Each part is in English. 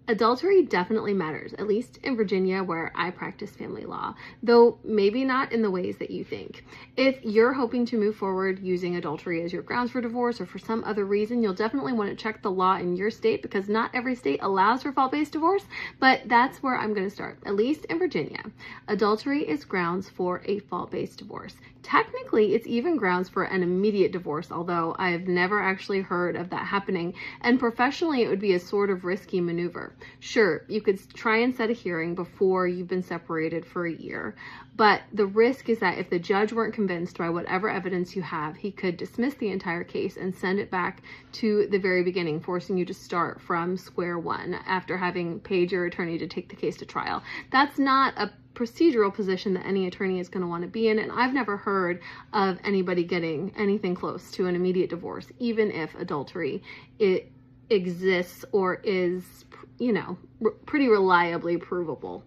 Adultery definitely matters, at least in Virginia where I practice family law, though maybe not in the ways that you think. If you're hoping to move forward using adultery as your grounds for divorce or for some other reason, you'll definitely want to check the law in your state because not every state allows for fault-based divorce, but that's where I'm going to start, at least in Virginia. Adultery is grounds for a fault-based divorce. Technically, it's even grounds for an immediate divorce, although I've never actually heard of that happening, and professionally it would be a sort of risky maneuver. Sure, you could try and set a hearing before you've been separated for a year, but the risk is that if the judge weren't convinced by whatever evidence you have, he could dismiss the entire case and send it back to the very beginning, forcing you to start from square one after having paid your attorney to take the case to trial. That's not a procedural position that any attorney is going to want to be in, and I've never heard of anybody getting anything close to an immediate divorce, even if adultery it exists or is, pretty reliably provable.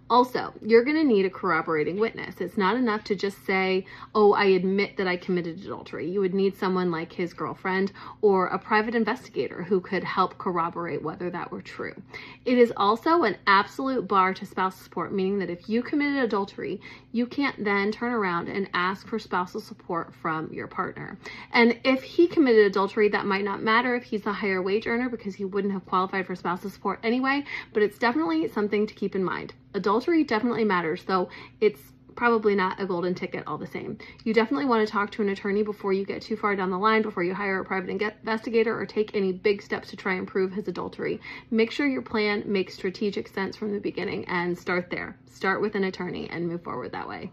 Also, you're going to need a corroborating witness. It's not enough to just say, oh, I admit that I committed adultery. You would need someone like his girlfriend or a private investigator who could help corroborate whether that were true. It is also an absolute bar to spousal support, meaning that if you committed adultery, you can't then turn around and ask for spousal support from your partner. And if he committed adultery, that might not matter if he's a higher wage earner because he wouldn't have qualified for spousal support anyway, but it's definitely something to keep in mind. Adultery definitely matters, though it's probably not a golden ticket all the same. You definitely want to talk to an attorney before you get too far down the line, before you hire a private investigator or take any big steps to try and prove his adultery. Make sure your plan makes strategic sense from the beginning and start there. Start with an attorney and move forward that way.